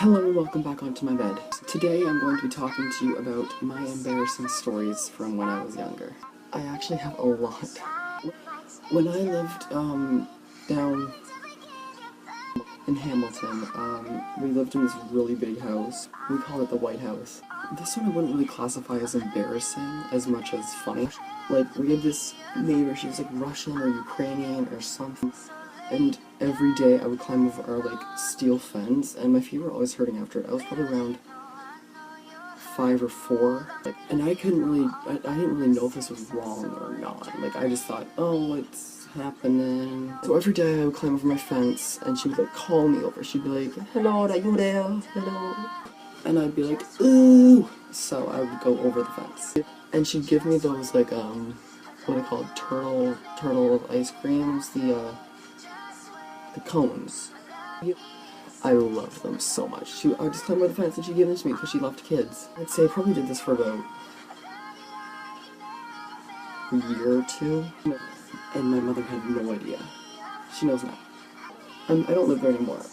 Hello and welcome back onto my bed. Today I'm going to be talking to you about my embarrassing stories from when I was younger. I actually have a lot. When I lived down in Hamilton, we lived in this really big house. We call it the White House. This one I wouldn't really classify as embarrassing as much as funny. Like, we had this neighbor, she was like Russian or Ukrainian or something. And every day I would climb over our, like, steel fence, and my feet were always hurting after it. I was probably around 5 or 4, and I didn't really know if this was wrong or not. Like, I just thought, oh, what's happening? So every day I would climb over my fence, and she would, like, call me over. She'd be like, hello, are you there? Hello. And I'd be like, ooh! So I would go over the fence. And she'd give me those, like, what are they called? Turtle ice creams, the cones. I love them so much. I would just climb over the fence and she'd give them to me because she loved kids. I'd say I probably did this for about a year or two, and my mother had no idea. She knows now. I don't live there anymore.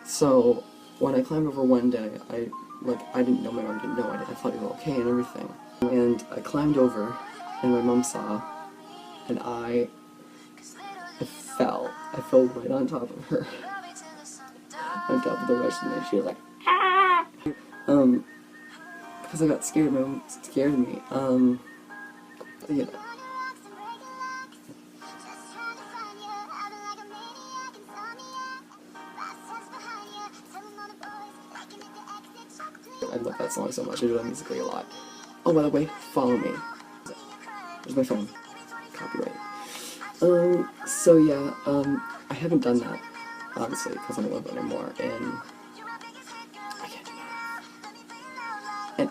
So when I climbed over one day, I didn't know, my mom didn't know, I thought it was okay and everything. And I climbed over, and my mom saw, and I fell. I fell right on top of her. On top of the Russian, and she was like, ah! Because I got scared, my mom scared me. Yeah. I love that song so much, I do that musically a lot. Oh, by the way, follow me. There's my phone. Copyright. So yeah, I haven't done that, obviously, because I don't live anymore, and I can't do that. And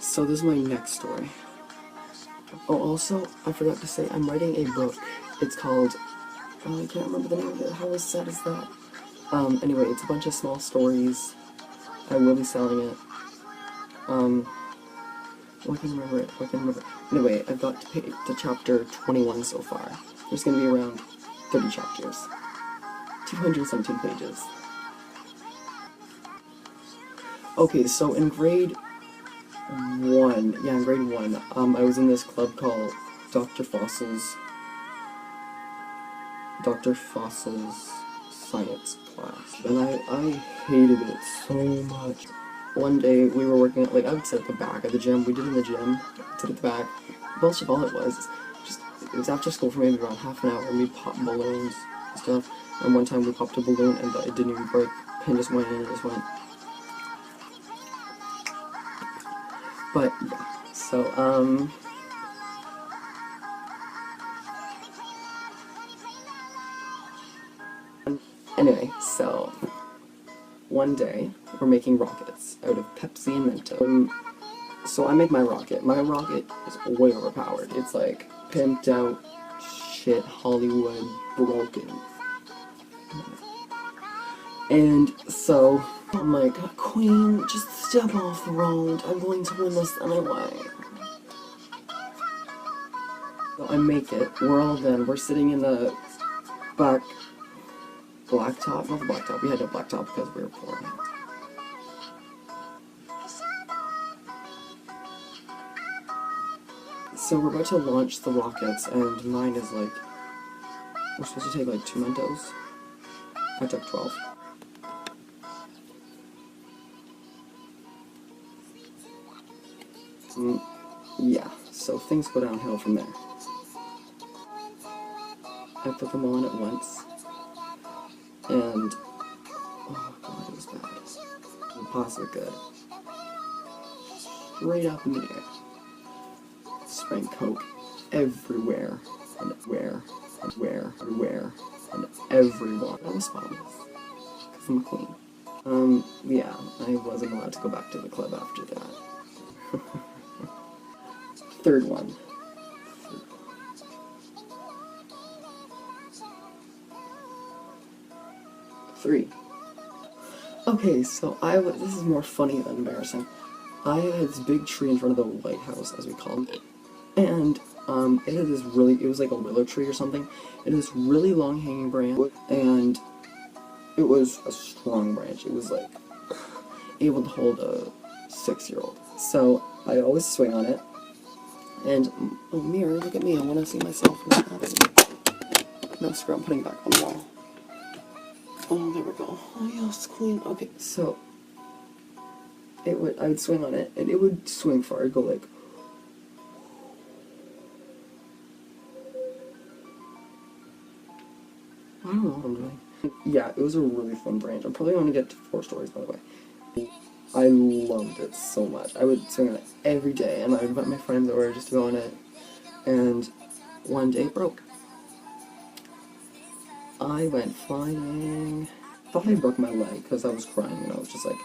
so this is my next story. Oh, also, I forgot to say, I'm writing a book. It's called, I can't remember the name of it. How sad is that? Anyway, it's a bunch of small stories. I will be selling it. I can remember it. Anyway, I've got to chapter 21 so far. There's gonna be around 30 chapters. 217 pages. Okay, so in grade 1, I was in this club called Dr. Fossil's science class, and I hated it so much. One day we were working at, like, I would sit at the back of the gym. We did in the gym, sit at the back. Most of all it was after school for maybe around half an hour, and we'd pop balloons and stuff. And one time we popped a balloon and it didn't even break. Pin just went in and it just went. But yeah, so anyway, so one day we're making rockets out of Pepsi and Mentos. So I make my rocket. My rocket is way overpowered. It's like pimped out shit, Hollywood, broken. And so I'm like, Queen, just step off the road. I'm going to win this anyway. So I make it. We're all done. We're sitting in the back blacktop. Not the blacktop. We had no blacktop because we were poor. So we're about to launch the rockets, and mine is like, we're supposed to take like 2 Mentos. I took 12. Yeah, so things go downhill from there. I put them on at once, and oh god, it was bad. The pots are good. Straight up in the air. Spraying Coke everywhere, and everywhere, and everyone. I was fine, because I'm a queen. Yeah, I wasn't allowed to go back to the club after that. Third one. Three. Okay, so this is more funny than embarrassing. I had this big tree in front of the White House, as we called it, and it had this it was like a willow tree or something. It had this really long hanging branch, and it was a strong branch. It was like able to hold a 6-year-old. So I always swing on it. And oh, mirror, look at me. I want to see myself. No, screw. I'm putting it back on the wall. Oh, there we go. Oh yes, clean. Okay, so I would swing on it, and it would swing far. It'd go like. I don't know what I'm doing. Yeah, it was a really fun branch. I'm probably going to get to 4 stories, by the way. I loved it so much. I would swing on it every day, and I would invite my friends over just to go on it. And one day it broke. I went flying. I thought I broke my leg because I was crying, and I was just like,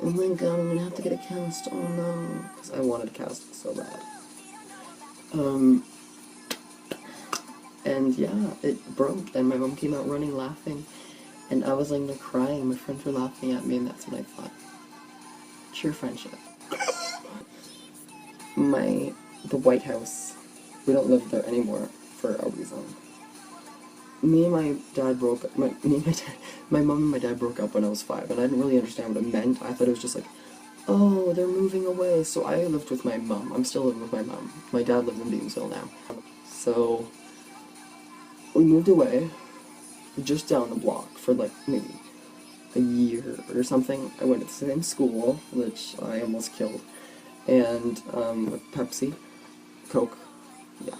oh my god, I'm gonna have to get a cast. Oh no. Because I wanted a cast so bad. And yeah, it broke, and my mom came out running laughing, and I was laying there crying. My friends were laughing at me, and that's when I thought, sheer friendship. The White House, we don't live there anymore for a reason. Me and my dad broke up. My mom and my dad broke up when I was 5, and I didn't really understand what it meant. I thought it was just like, oh, they're moving away. So I lived with my mom. I'm still living with my mom. My dad lives in Beamsville now. So we moved away just down the block for like maybe a year or something. I went to the same school, which I almost killed, and with Pepsi, Coke, yeah,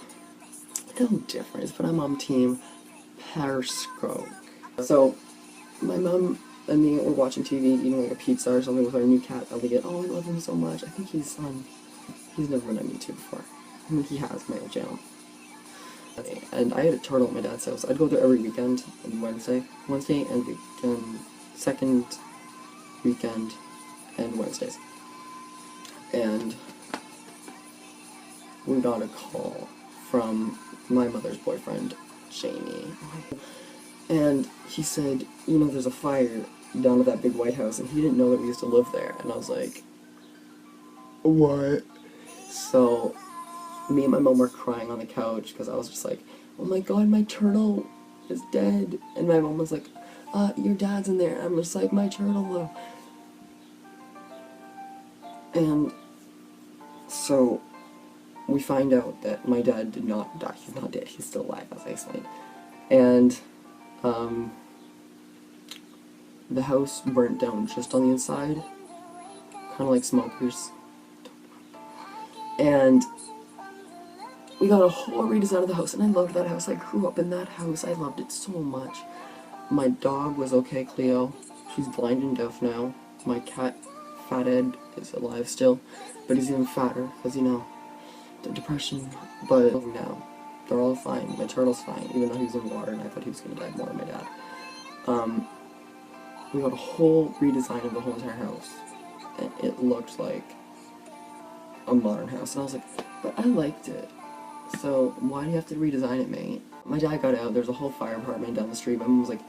no difference. But I'm on team Periscope. So my mom and me were watching TV, eating like a pizza or something with our new cat Elliot. Oh, I love him so much. I think he's never been on YouTube before. I mean, he has my old channel. And I had a turtle at my dad's house. I'd go there every weekend and Wednesday and weekend, second weekend and Wednesdays. And we got a call from my mother's boyfriend, Jamie. And he said, you know, there's a fire down at that big White House, and he didn't know that we used to live there. And I was like, what? So me and my mom were crying on the couch because I was just like, oh my god, my turtle is dead. And my mom was like, your dad's in there. I'm just like, my turtle though. And so we find out that my dad did not die. He's not dead. He's still alive, as I explained. And the house burnt down just on the inside, kind of like smokers. And we got a whole redesign of the house, and I loved that house. I grew up in that house. I loved it so much. My dog was okay, Cleo. She's blind and deaf now. My cat, Fathead, is alive still, but he's even fatter, because, you know, the depression. But now, they're all fine. My turtle's fine, even though he was in water, and I thought he was going to die more than my dad. We got a whole redesign of the whole entire house, and it looked like a modern house, and I was like, but I liked it. So why do you have to redesign it, mate? My dad got out, there's a whole fire department down the street. My mom was like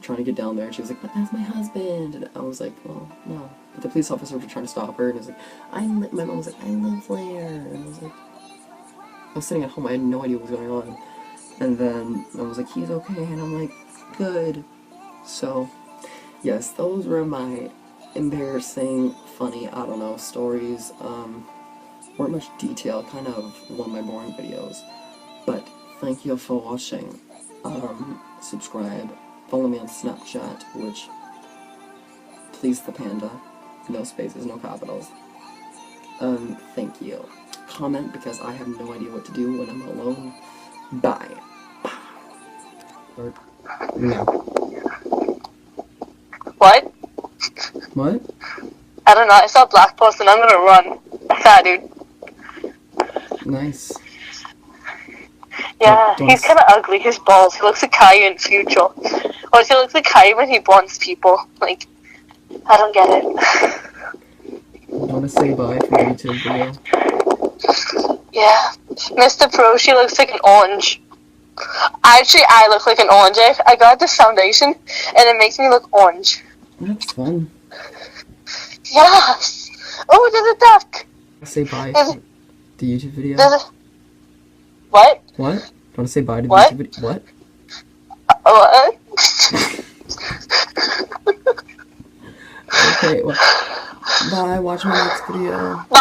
trying to get down there, and she was like, but that's my husband. And I was like, well, no. But the police officers were trying to stop her, and I was like, my mom was like, I live there. And I was like, I was sitting at home, I had no idea what was going on. And then I was like, he's okay, and I'm like, good. So, yes, those were my embarrassing, funny, I don't know, stories. Weren't much detail, kind of one of my boring videos. But thank you for watching. Subscribe. Follow me on Snapchat, which, please the panda. No spaces, no capitals. Thank you. Comment, because I have no idea what to do when I'm alone. Bye. No. What? What? I don't know, I saw a black post and I'm gonna run. I saw it, dude. Nice. Yeah, he's kinda ugly, his balls. He looks like Caillou in future. Or he looks like Caillou when he bonds people. Like, I don't get it. Wanna say bye for the YouTube video? Yeah. Mr. Pro, she looks like an orange. Actually, I look like an orange. I got this foundation, and it makes me look orange. That's fun. Yes! Oh, did it die? say bye There's- to the YouTube video? What? What? Do you want to say bye to the What? YouTube video? What? What? Okay, well, bye. Watch my next video. Bye.